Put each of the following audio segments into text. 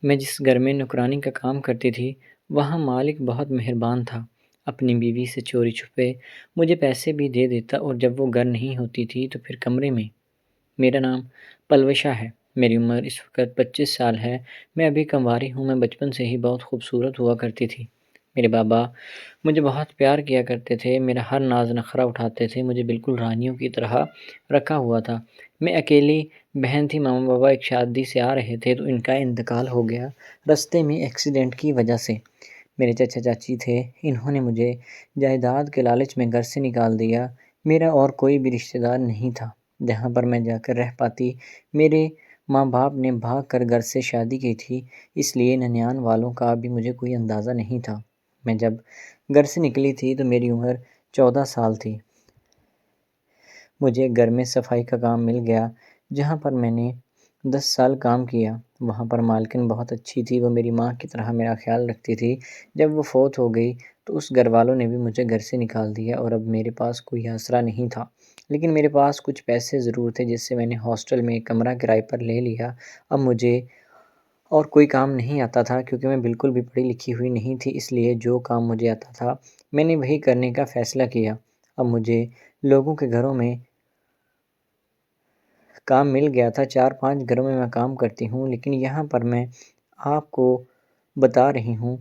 میں جس گھر میں نوکرانی کا کام کرتی تھی وہاں مالک بہت مہربان تھا۔ اپنی بیوی سے چوری چھپے مجھے پیسے بھی دے دیتا اور جب وہ گھر نہیں ہوتی تھی تو پھر کمرے میں۔ میرا نام پلوشا ہے۔ میری عمر اس وقت 25 سال ہے۔ میں ابھی کنواری ہوں۔ میں بچپن سے ہی بہت خوبصورت ہوا کرتی تھی۔ میرے بابا مجھے بہت پیار کیا کرتے تھے، میرا ہر ناز نخرہ اٹھاتے تھے، مجھے بالکل رانیوں کی طرح رکھا ہوا تھا۔ میں اکیلی بہن تھی۔ ماما بابا ایک شادی سے آ رہے تھے تو ان کا انتقال ہو گیا راستے میں ایکسیڈنٹ کی وجہ سے۔ میرے چچا چاچی تھے، انہوں نے مجھے جائیداد کے لالچ میں گھر سے نکال دیا۔ میرا اور کوئی بھی رشتہ دار نہیں تھا جہاں پر میں جا کر رہ پاتی۔ میرے ماں باپ نے بھاگ کر گھر سے شادی کی تھی، اس لیے ننیان والوں کا بھی مجھے کوئی اندازہ نہیں تھا۔ میں جب گھر سے نکلی تھی تو میری عمر 14 سال تھی۔ مجھے گھر میں صفائی کا کام مل گیا جہاں پر میں نے 10 سال کام کیا۔ وہاں پر مالکن بہت اچھی تھی، وہ میری ماں کی طرح میرا خیال رکھتی تھی۔ جب وہ فوت ہو گئی تو اس گھر والوں نے بھی مجھے گھر سے نکال دیا اور اب میرے پاس کوئی آسرا نہیں تھا۔ لیکن میرے پاس کچھ پیسے ضرور تھے جس سے میں نے ہاسٹل میں ایک کمرہ کرائے پر لے لیا۔ اب مجھے اور کوئی کام نہیں آتا تھا کیونکہ میں بالکل بھی پڑھی لکھی ہوئی نہیں تھی، اس لیے جو کام مجھے آتا تھا میں نے وہی کرنے کا فیصلہ کیا۔ اب مجھے لوگوں کے گھروں میں کام مل گیا تھا، 4-5 گھروں میں میں کام کرتی ہوں، لیکن یہاں پر میں آپ کو بتا رہی ہوں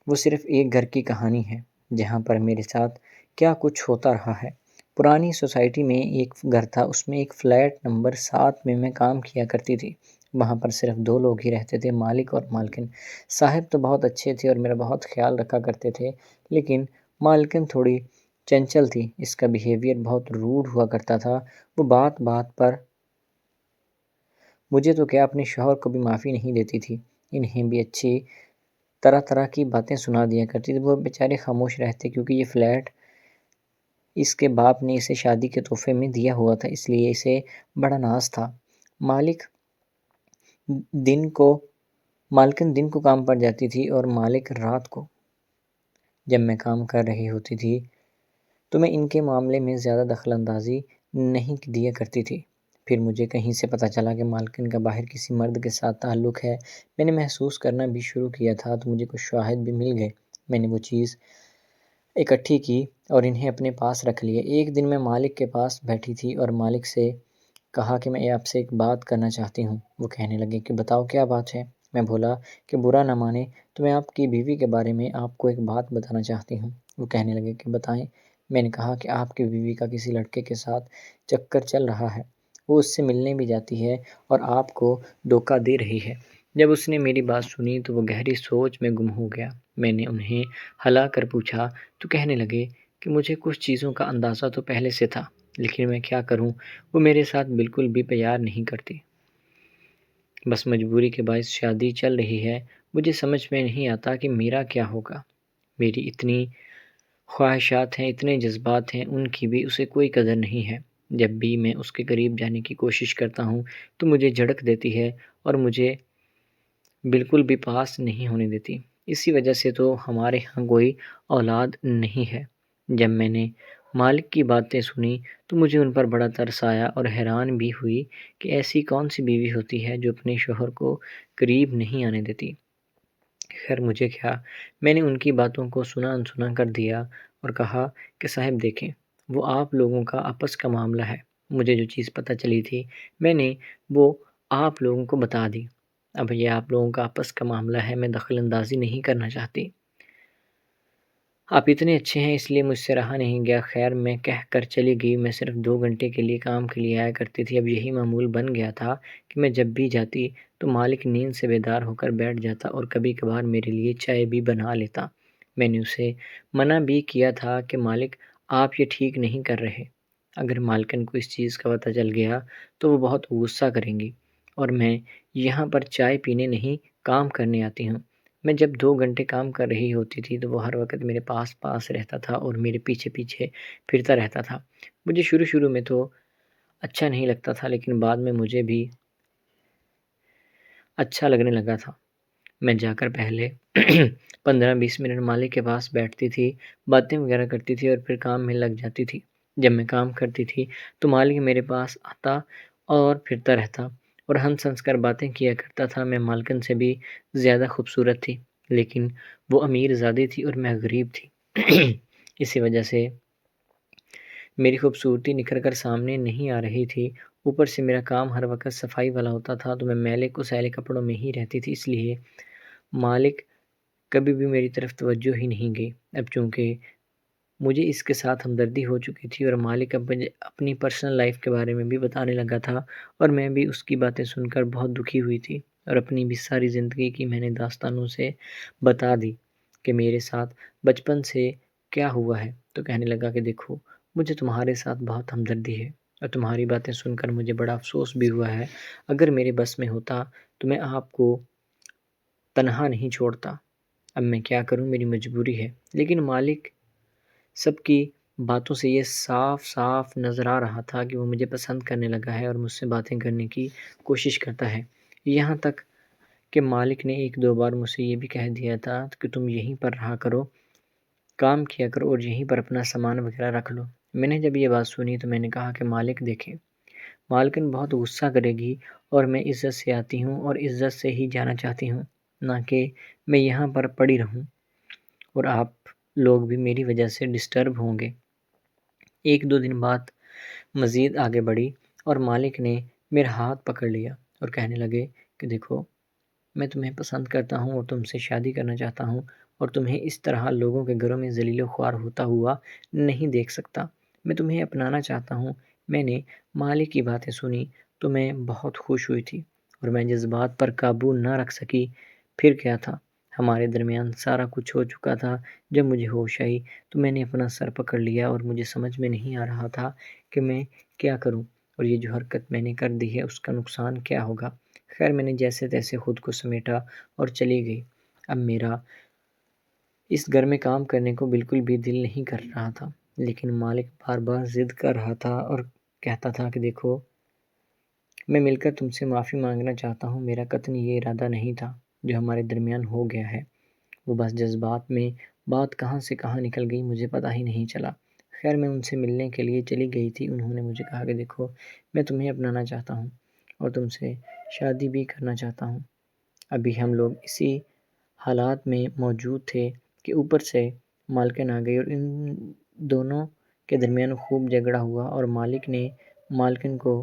وہ صرف ایک گھر کی کہانی ہے جہاں پر میرے ساتھ کیا کچھ ہوتا رہا ہے۔ پرانی سوسائٹی میں ایک گھر تھا، اس میں ایک فلیٹ نمبر 7 میں میں کام کیا کرتی تھی۔ وہاں پر صرف 2 لوگ ہی رہتے تھے، مالک اور مالکن۔ صاحب تو بہت اچھے تھے اور میرا بہت خیال رکھا کرتے تھے، لیکن مالکن تھوڑی چنچل تھی، اس کا بیہیویئر بہت روڈ ہوا کرتا تھا۔ وہ بات بات پر مجھے تو کیا اپنے شوہر کو بھی معافی نہیں دیتی تھی، انہیں بھی اچھی طرح کی باتیں سنا دیا کرتی تھی۔ وہ بیچارے خاموش رہتے کیونکہ یہ فلیٹ اس کے باپ نے اسے شادی کے تحفے میں دیا ہوا تھا، اس لیے اسے بڑا ناز تھا۔ مالکن دن کو کام پر جاتی تھی اور مالک رات کو۔ جب میں کام کر رہی ہوتی تھی تو میں ان کے معاملے میں زیادہ دخل اندازی نہیں دیا کرتی تھی۔ پھر مجھے کہیں سے پتہ چلا کہ مالکن کا باہر کسی مرد کے ساتھ تعلق ہے۔ میں نے محسوس کرنا بھی شروع کیا تھا تو مجھے کچھ شواہد بھی مل گئے۔ میں نے وہ چیز اکٹھی کی اور انہیں اپنے پاس رکھ لیا۔ ایک دن میں مالک کے پاس بیٹھی تھی اور مالک سے کہا کہ میں آپ سے ایک بات کرنا چاہتی ہوں۔ وہ کہنے لگے کہ بتاؤ کیا بات ہے؟ میں بولا کہ برا نہ مانے تو میں آپ کی بیوی کے بارے میں آپ کو ایک بات بتانا چاہتی ہوں۔ وہ کہنے لگے کہ بتائیں۔ میں نے کہا کہ آپ کی بیوی کا کسی لڑکے کے ساتھ چکر چل رہا ہے، وہ اس سے ملنے بھی جاتی ہے اور آپ کو دھوکہ دے رہی ہے۔ جب اس نے میری بات سنی تو وہ گہری سوچ میں گم ہو گیا۔ میں نے انہیں ہلا کر پوچھا تو کہنے لگے کہ مجھے کچھ چیزوں کا اندازہ تو پہلے سے تھا، لیکن میں کیا کروں، وہ میرے ساتھ بالکل بھی پیار نہیں کرتی، بس مجبوری کے باعث شادی چل رہی ہے۔ مجھے سمجھ میں نہیں آتا کہ میرا کیا ہوگا۔ میری اتنی خواہشات ہیں، اتنے جذبات ہیں، ان کی بھی اسے کوئی قدر نہیں ہے۔ جب بھی میں اس کے قریب جانے کی کوشش کرتا ہوں تو مجھے جھڑک دیتی ہے اور مجھے بالکل بھی پاس نہیں ہونے دیتی۔ اسی وجہ سے تو ہمارے ہاں کوئی اولاد نہیں ہے۔ جب میں نے مالک کی باتیں سنی تو مجھے ان پر بڑا ترس آیا اور حیران بھی ہوئی کہ ایسی کون سی بیوی ہوتی ہے جو اپنے شوہر کو قریب نہیں آنے دیتی۔ خیر مجھے کیا، میں نے ان کی باتوں کو سنا انسنا کر دیا اور کہا کہ صاحب دیکھیں، وہ آپ لوگوں کا آپس کا معاملہ ہے۔ مجھے جو چیز پتہ چلی تھی میں نے وہ آپ لوگوں کو بتا دی۔ اب یہ آپ لوگوں کا آپس کا معاملہ ہے، میں دخل اندازی نہیں کرنا چاہتی۔ آپ اتنے اچھے ہیں اس لیے مجھ سے رہا نہیں گیا۔ خیر میں کہہ کر چلی گئی۔ میں صرف 2 گھنٹے کے لیے کام کے لیے آیا کرتی تھی۔ اب یہی معمول بن گیا تھا کہ میں جب بھی جاتی تو مالک نیند سے بیدار ہو کر بیٹھ جاتا اور کبھی کبھار میرے لیے چائے بھی بنا لیتا۔ میں نے اسے منع بھی کیا تھا کہ مالک آپ یہ ٹھیک نہیں کر رہے۔ اگر مالکن کو اس چیز کا پتہ چل گیا تو وہ بہت غصہ کریں گی اور میں یہاں پر چائے پینے نہیں کام کرنے آتی ہوں۔ میں جب 2 گھنٹے کام کر رہی ہوتی تھی تو وہ ہر وقت میرے پاس رہتا تھا اور میرے پیچھے پھرتا رہتا تھا۔ مجھے شروع میں تو اچھا نہیں لگتا تھا، لیکن بعد میں مجھے بھی اچھا لگنے لگا تھا۔ میں جا کر پہلے 15-20 منٹ مالک کے پاس بیٹھتی تھی، باتیں وغیرہ کرتی تھی اور پھر کام میں لگ جاتی تھی۔ جب میں کام کرتی تھی تو مالک میرے پاس آتا اور پھرتا رہتا اور ہنس ہنس کر باتیں کیا کرتا تھا۔ میں مالکن سے بھی زیادہ خوبصورت تھی، لیکن وہ امیر زادی تھی اور میں غریب تھی۔ اسی وجہ سے میری خوبصورتی نکھر کر سامنے نہیں آ رہی تھی۔ اوپر سے میرا کام ہر وقت صفائی والا ہوتا تھا، تو میں میلے کو سیلے کپڑوں میں ہی رہتی تھی، اس لیے مالک کبھی بھی میری طرف توجہ ہی نہیں گئی۔ اب چونکہ مجھے اس کے ساتھ ہمدردی ہو چکی تھی اور مالک اب مجھے اپنی پرسنل لائف کے بارے میں بھی بتانے لگا تھا، اور میں بھی اس کی باتیں سن کر بہت دکھی ہوئی تھی، اور اپنی بھی ساری زندگی کی میں نے داستانوں سے بتا دی کہ میرے ساتھ بچپن سے کیا ہوا ہے۔ تو کہنے لگا کہ دیکھو، مجھے تمہارے ساتھ بہت ہمدردی ہے، اور تمہاری باتیں سن کر مجھے بڑا افسوس بھی ہوا ہے۔ اگر میرے بس میں ہوتا تو میں آپ کو تنہا نہیں چھوڑتا۔ اب میں کیا کروں، میری مجبوری ہے۔ لیکن مالک سب کی باتوں سے یہ صاف صاف نظر آ رہا تھا کہ وہ مجھے پسند کرنے لگا ہے اور مجھ سے باتیں کرنے کی کوشش کرتا ہے۔ یہاں تک کہ مالک نے ایک دو بار مجھ سے یہ بھی کہہ دیا تھا کہ تم یہیں پر رہا کرو، کام کیا کرو اور یہیں پر اپنا سامان وغیرہ رکھ لو۔ میں نے جب یہ بات سنی تو میں نے کہا کہ مالک دیکھیں، مالکن بہت غصہ کرے گی، اور میں عزت سے آتی ہوں اور عزت سے ہی جانا چاہتی ہوں، نہ کہ میں یہاں پر پڑی رہوں اور آپ لوگ بھی میری وجہ سے ڈسٹرب ہوں گے۔ ایک دو دن بعد مزید آگے بڑھی اور مالک نے میرا ہاتھ پکڑ لیا اور کہنے لگے کہ دیکھو، میں تمہیں پسند کرتا ہوں اور تم سے شادی کرنا چاہتا ہوں، اور تمہیں اس طرح لوگوں کے گھروں میں ذلیل و خوار ہوتا ہوا نہیں دیکھ سکتا۔ میں تمہیں اپنانا چاہتا ہوں۔ میں نے مالک کی باتیں سنی تو میں بہت خوش ہوئی تھی، اور میں جذبات پر قابو نہ رکھ سکی۔ پھر کیا تھا، ہمارے درمیان سارا کچھ ہو چکا تھا۔ جب مجھے ہوش آئی تو میں نے اپنا سر پکڑ لیا اور مجھے سمجھ میں نہیں آ رہا تھا کہ میں کیا کروں، اور یہ جو حرکت میں نے کر دی ہے اس کا نقصان کیا ہوگا۔ خیر، میں نے جیسے تیسے خود کو سمیٹا اور چلی گئی۔ اب میرا اس گھر میں کام کرنے کو بالکل بھی دل نہیں کر رہا تھا، لیکن مالک بار بار ضد کر رہا تھا اور کہتا تھا کہ دیکھو، میں مل کر تم سے معافی مانگنا چاہتا ہوں۔ میرا قطعاً یہ ارادہ نہیں تھا جو ہمارے درمیان ہو گیا ہے، وہ بس جذبات میں بات کہاں سے کہاں نکل گئی مجھے پتہ ہی نہیں چلا۔ خیر، میں ان سے ملنے کے لیے چلی گئی تھی۔ انہوں نے مجھے کہا کہ دیکھو، میں تمہیں اپنانا چاہتا ہوں اور تم سے شادی بھی کرنا چاہتا ہوں۔ ابھی ہم لوگ اسی حالات میں موجود تھے کہ اوپر سے مالکن آ گئی، اور ان دونوں کے درمیان خوب جھگڑا ہوا، اور مالک نے مالکن کو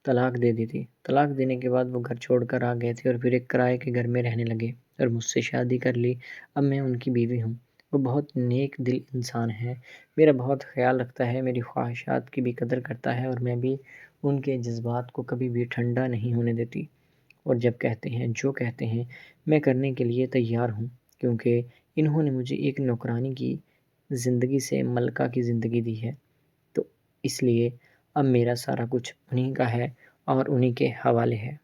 طلاق دے دی تھی۔ طلاق دینے کے بعد وہ گھر چھوڑ کر آ گئے تھے اور پھر ایک کرائے کے گھر میں رہنے لگے اور مجھ سے شادی کر لی۔ اب میں ان کی بیوی ہوں۔ وہ بہت نیک دل انسان ہے، میرا بہت خیال رکھتا ہے، میری خواہشات کی بھی قدر کرتا ہے، اور میں بھی ان کے جذبات کو کبھی بھی ٹھنڈا نہیں ہونے دیتی، اور جب کہتے ہیں، جو کہتے ہیں، میں کرنے کے لیے تیار ہوں، کیونکہ انہوں نے مجھے ایک نوکرانی کی زندگی سے ملکہ کی زندگی دی ہے، تو اس لیے اب میرا سارا کچھ انہی کا ہے اور انہی کے حوالے ہے۔